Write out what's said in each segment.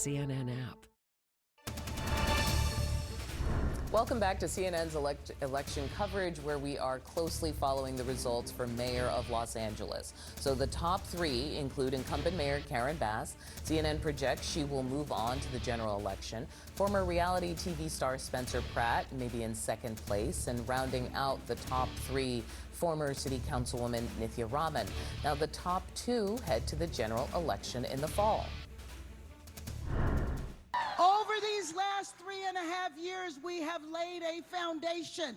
CNN app. Welcome back to CNN's election coverage, where we are closely following the results for mayor of Los Angeles. So the top three include incumbent Mayor Karen Bass. CNN projects she will move on to the general election. Former reality TV star Spencer Pratt may be in second place. And rounding out the top three, former city councilwoman Nithya Raman. Now the top two head to the general election in the fall. Over these last 3.5 years, we have laid a foundation,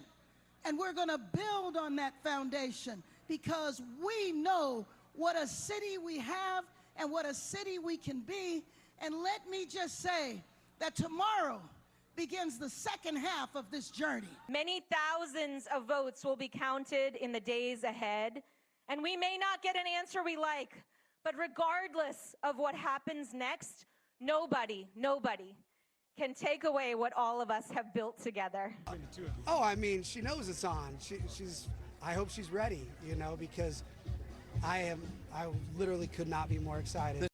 and we're going to build on that foundation because we know what a city we have and what a city we can be. And let me just say that tomorrow begins the second half of this journey. Many thousands of votes will be counted in the days ahead, and we may not get an answer we like, but regardless of what happens next, nobody can take away what all of us have built together. Oh, I mean, she knows it's on. I hope she's ready, because I literally could not be more excited.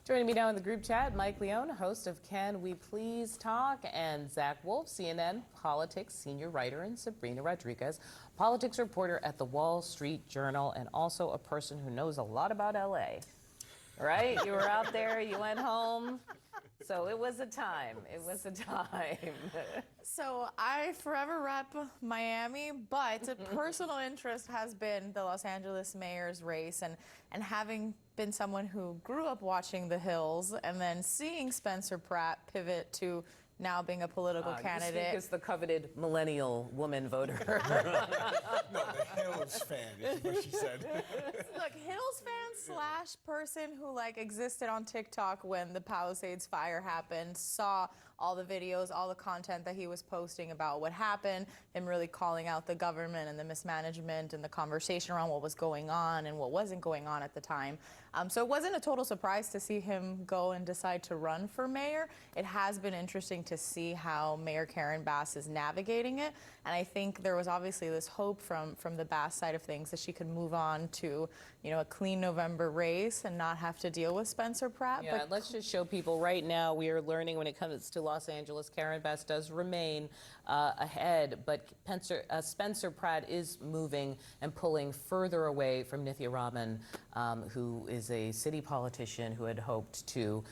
Joining me now in the group chat, Mike Leone, host of Can We Please Talk, and Zach Wolf, CNN politics senior writer, and Sabrina Rodriguez, politics reporter at the Wall Street Journal, and also a person who knows a lot about LA. Right? You were out there, you went home. So it was a time. It was a time. So I forever rep Miami, but a personal interest has been the Los Angeles mayor's race, and having been someone who grew up watching The Hills and then seeing Spencer Pratt pivot to now being a political candidate. You speak as the coveted millennial woman voter. No, the Hills fan is what she said. Look, Hills fan / person who existed on TikTok when the Palisades fire happened, saw all the videos, all the content that he was posting about what happened, him really calling out the government and the mismanagement and the conversation around what was going on and what wasn't going on at the time. So it wasn't a total surprise to see him go and decide to run for mayor. It has been interesting to see how Mayor Karen Bass is navigating it. And I think there was obviously this hope from the Bass side of things that she could move on to, a clean November race and not have to deal with Spencer Pratt. Yeah, but let's just show people right now we are learning when it comes to Los Angeles, Karen Bass does remain ahead, but Spencer Pratt is moving and pulling further away from Nithya Raman, who is a city politician who had hoped to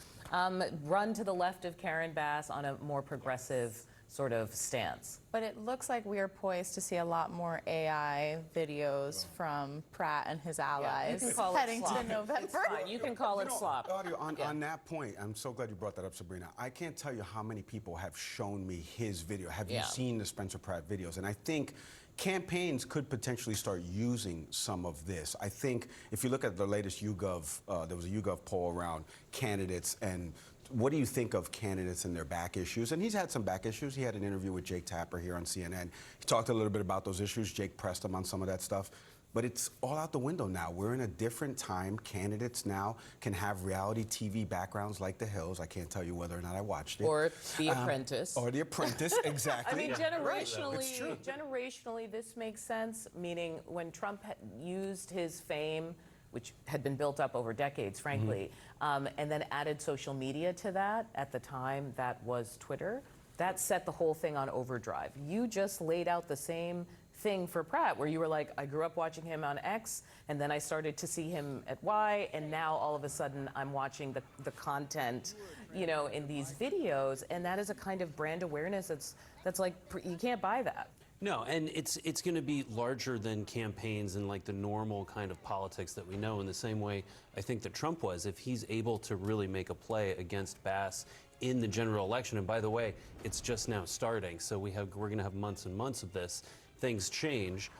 run to the left of Karen Bass on a more progressive sort of stance. But it looks like we are poised to see a lot more AI videos from Pratt and his allies heading to November. It's fine. You can call it slop. On that point, I'm so glad you brought that up, Sabrina. I can't tell you how many people have shown me his video. Have you seen the Spencer Pratt videos? And I think campaigns could potentially start using some of this. I think if you look at the latest YouGov, there was a YouGov poll around candidates and what do you think of candidates and their back issues? And he's had some back issues. He had an interview with Jake Tapper here on CNN. He talked a little bit about those issues. Jake pressed him on some of that stuff. But it's all out the window now. We're in a different time. Candidates now can have reality TV backgrounds like The Hills. I can't tell you whether or not I watched it. Or The Apprentice. Or The Apprentice, exactly. I mean, generationally, this makes sense, meaning when Trump used his fame, which had been built up over decades, frankly, and then added social media to that. At the time, that was Twitter. That set the whole thing on overdrive. You just laid out the same thing for Pratt, where you were like, I grew up watching him on X, and then I started to see him at Y, and now all of a sudden I'm watching the content, in these videos, and that is a kind of brand awareness that's like, you can't buy that. No, and it's going to be larger than campaigns and the normal kind of politics that we know, in the same way I think that Trump was. If he's able to really make a play against Bass in the general election, and by the way, it's just now starting, so we're going to have months and months of this. Things change.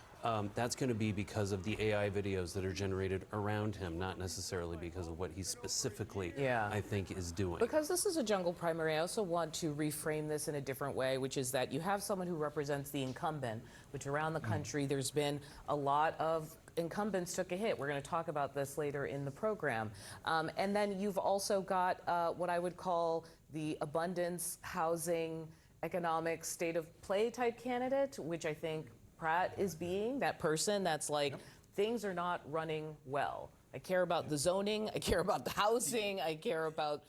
That's going to be because of the AI videos that are generated around him, not necessarily because of what he specifically, I think, is doing. Because this is a jungle primary, I also want to reframe this in a different way, which is that you have someone who represents the incumbent, which around the country there's been a lot of incumbents took a hit. We're going to talk about this later in the program. And then you've also got what I would call the abundance, housing, economic state of play type candidate, which I think Pratt is being that person that's like, things are not running well. I care about the zoning, I care about the housing, I care about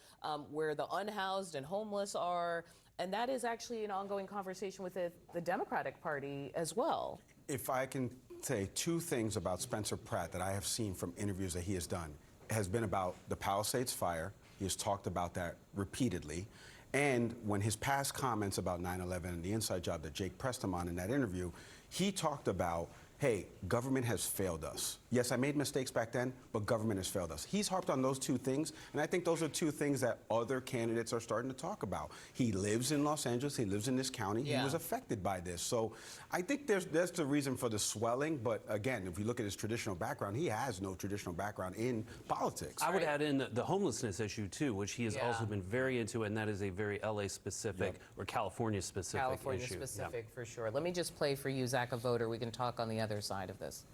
where the unhoused and homeless are. And that is actually an ongoing conversation with the Democratic Party as well. If I can say two things about Spencer Pratt that I have seen from interviews that he has done, it has been about the Palisades fire. He has talked about that repeatedly. And when his past comments about 9/11 and the inside job that Jake pressed him on in that interview, he talked about, hey, government has failed us. Yes, I made mistakes back then, but government has failed us. He's harped on those two things, and I think those are two things that other candidates are starting to talk about. He lives in Los Angeles, he lives in this county, Yeah. he was affected by this. So I think there's the reason for the swelling, but again, if you look at his traditional background, he has no traditional background in politics. I would add in the homelessness issue too, which he has also been very into, and that is a very LA specific or California specific issue. California specific, for sure. Let me just play for you, Zach, a voter. We can talk on the other side of this.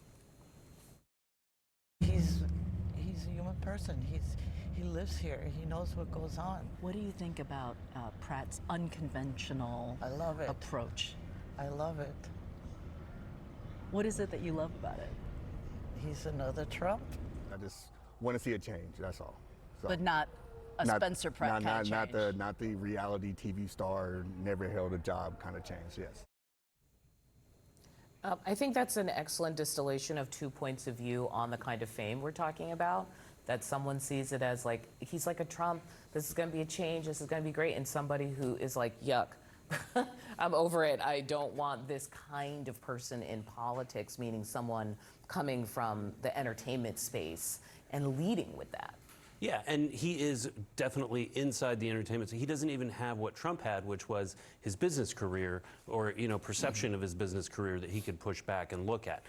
He's a human person. He lives here. He knows what goes on. What do you think about Pratt's unconventional I love it. approach? I love it. What is it that you love about it? He's another Trump. I just want to see a change. That's all. So, But not a Spencer Pratt kind of change. Not the reality TV star, never held a job kind of change. Yes. I think that's an excellent distillation of 2 points of view on the kind of fame we're talking about. That someone sees it as like, he's like a Trump, this is going to be a change, this is going to be great, and somebody who is like, yuck, I'm over it, I don't want this kind of person in politics, meaning someone coming from the entertainment space and leading with that. Yeah, and he is definitely inside the entertainment. So he doesn't even have what Trump had, which was his business career or, perception of his business career that he could push back and look at.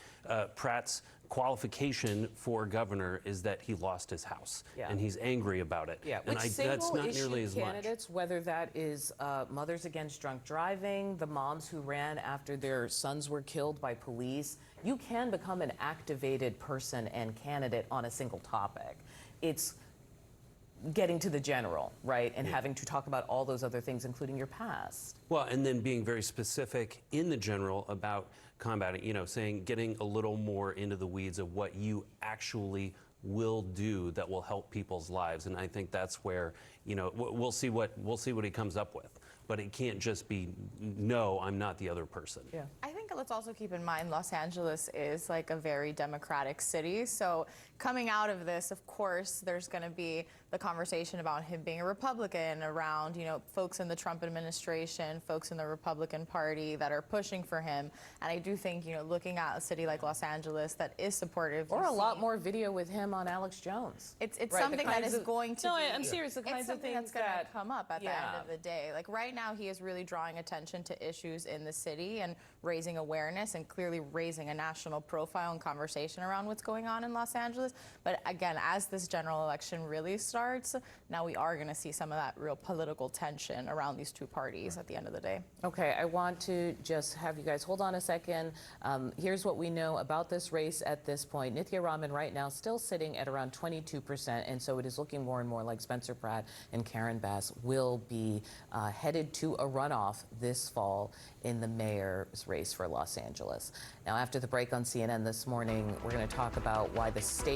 Pratt's qualification for governor is that he lost his house, and he's angry about it. Yeah, and which that's not nearly as much. candidates, whether that is Mothers Against Drunk Driving, the moms who ran after their sons were killed by police, you can become an activated person and candidate on a single topic. It's getting to the general, right? And having to talk about all those other things, including your past. Well, and then being very specific in the general about combating, saying, getting a little more into the weeds of what you actually will do that will help people's lives. And I think that's where, we'll see what he comes up with. But it can't just be, no, I'm not the other person. Yeah. I think let's also keep in mind Los Angeles is like a very democratic city. So coming out of this, of course, there's going to be the conversation about him being a Republican, around, folks in the Trump administration, folks in the Republican Party that are pushing for him. And I do think, looking at a city like Los Angeles that is supportive. Or a lot more video with him on Alex Jones. It's something that is going to No, be, I'm serious. The kinds of things that's going that to come up at the end of the day. Like right now, he is really drawing attention to issues in the city and raising awareness and clearly raising a national profile and conversation around what's going on in Los Angeles. But again, as this general election really starts, now we are going to see some of that real political tension around these two parties at the end of the day. Okay, I want to just have you guys hold on a second. Here's what we know about this race at this point. Nithya Raman right now still sitting at around 22%, and so it is looking more and more like Spencer Pratt and Karen Bass will be headed to a runoff this fall in the mayor's race for Los Angeles. Now, after the break on CNN this morning, we're going to talk about why the state